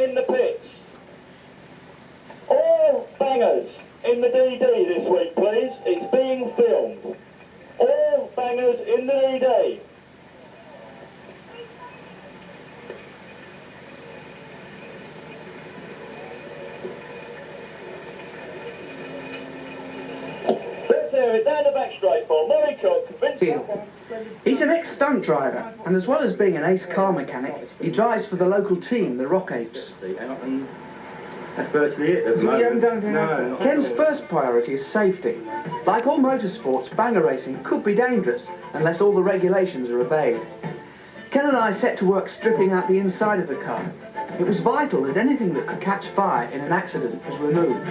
in the pits. All bangers in the DD this week, please. It's being filmed. All bangers in the DD. Let's hear it down the back straight for Murray Cook. He's an ex-stunt driver, and as well as being an ace car mechanic, he drives for the local team, the Rock Apes. That's virtually it. So you haven't done anything else? Ken's first priority is safety. Like all motorsports, banger racing could be dangerous unless all the regulations are obeyed. Ken and I set to work stripping out the inside of the car. It was vital that anything that could catch fire in an accident was removed.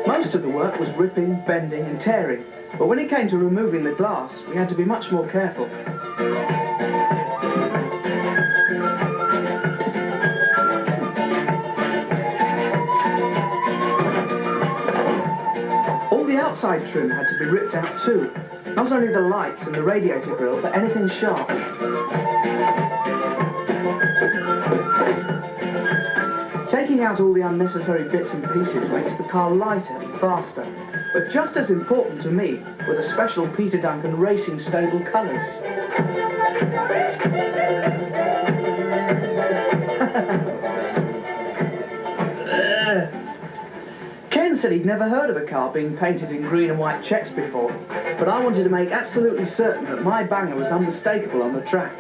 Most of the work was ripping, bending and tearing, but when it came to removing the glass, we had to be much more careful. All the outside trim had to be ripped out too, not only the lights and the radiator grille, but anything sharp. Taking out all the unnecessary bits and pieces makes the car lighter and faster. But just as important to me were the special Peter Duncan Racing Stable colours. Ken said he'd never heard of a car being painted in green and white checks before, but I wanted to make absolutely certain that my banger was unmistakable on the track.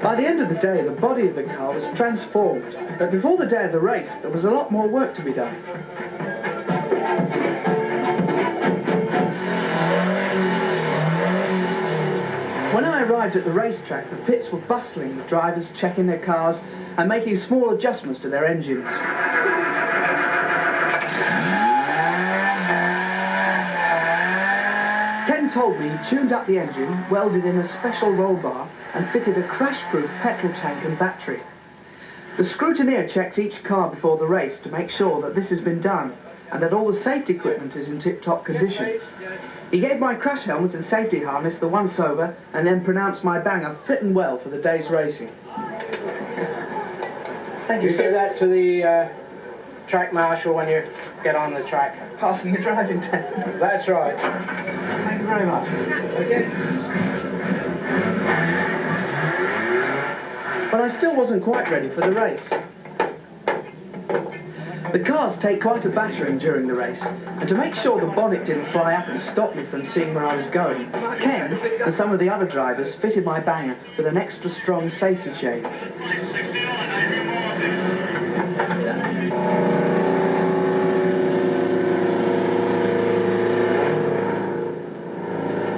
By the end of the day, the body of the car was transformed, but before the day of the race, there was a lot more work to be done. When I arrived at the racetrack, the pits were bustling with drivers checking their cars and making small adjustments to their engines. Ken told me he tuned up the engine, welded in a special roll bar and fitted a crash-proof petrol tank and battery. The scrutineer checks each car before the race to make sure that this has been done and that all the safety equipment is in tip-top condition. He gave my crash helmet and safety harness the once over and then pronounced my banger fit and well for the day's racing. Thank you, sir. Give that to the track marshal when you get on the track. Passing your driving test. That's right. Thank you very much. Okay. But I still wasn't quite ready for the race. The cars take quite a battering during the race, and to make sure the bonnet didn't fly up and stop me from seeing where I was going, Ken and some of the other drivers fitted my banger with an extra strong safety chain.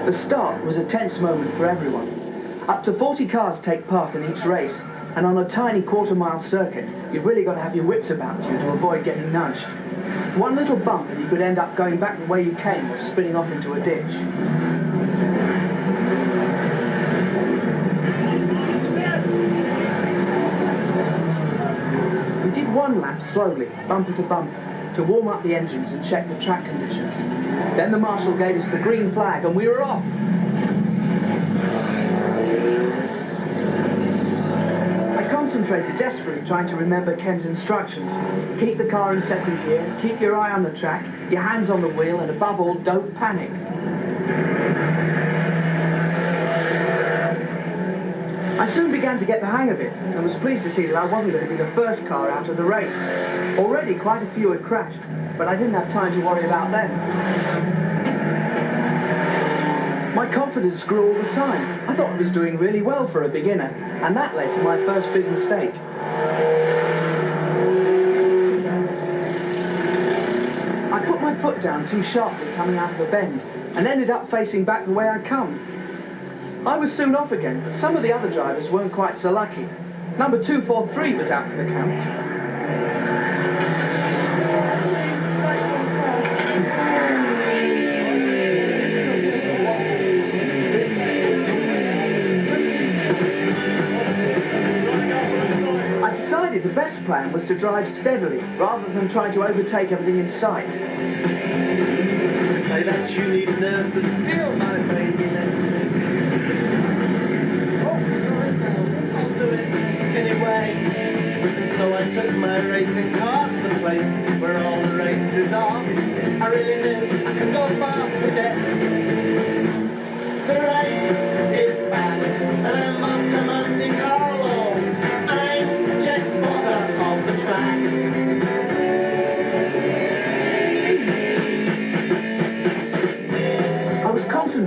The start was a tense moment for everyone. Up to 40 cars take part in each race, and on a tiny quarter-mile circuit, you've really got to have your wits about you to avoid getting nudged. One little bump and you could end up going back the way you came or spinning off into a ditch. We did one lap slowly, bumper to bumper, to warm up the engines and check the track conditions. Then the marshal gave us the green flag and we were off. I concentrated desperately trying to remember Ken's instructions. Keep the car in second gear, keep your eye on the track, your hands on the wheel, and above all, don't panic. I soon began to get the hang of it, and was pleased to see that I wasn't going to be the first car out of the race. Already quite a few had crashed, but I didn't have time to worry about them. My confidence grew all the time. I thought I was doing really well for a beginner, and that led to my first big mistake. I put my foot down too sharply coming out of a bend, and ended up facing back the way I'd come. I was soon off again, but some of the other drivers weren't quite so lucky. Number 243 was out for the count. The best plan was to drive steadily, rather than try to overtake everything in sight. Say that you need nerves, but still, my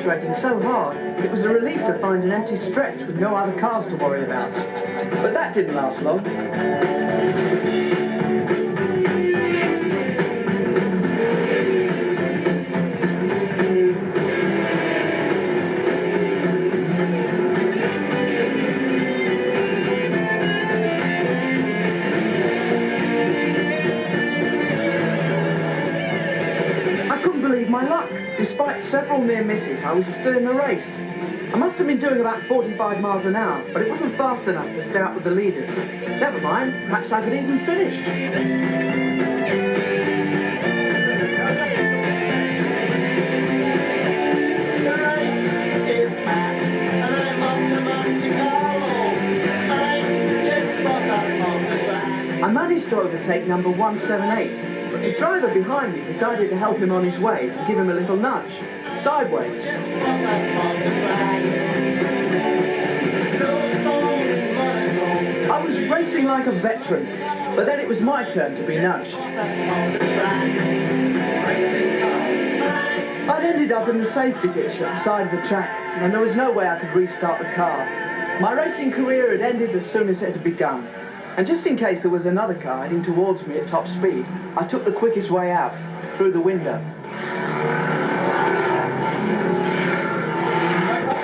concentrating so hard, it was a relief to find an empty stretch with no other cars to worry about. But that didn't last long. My luck. Despite several near misses, I was still in the race. I must have been doing about 45 miles an hour, but it wasn't fast enough to stay up with the leaders. Never mind, perhaps I could even finish. I managed to overtake number 178, but the driver behind me decided to help him on his way and give him a little nudge, sideways. I was racing like a veteran, but then it was my turn to be nudged. I'd ended up in the safety ditch at the side of the track, and there was no way I could restart the car. My racing career had ended as soon as it had begun. And just in case there was another car heading towards me at top speed, I took the quickest way out, through the window.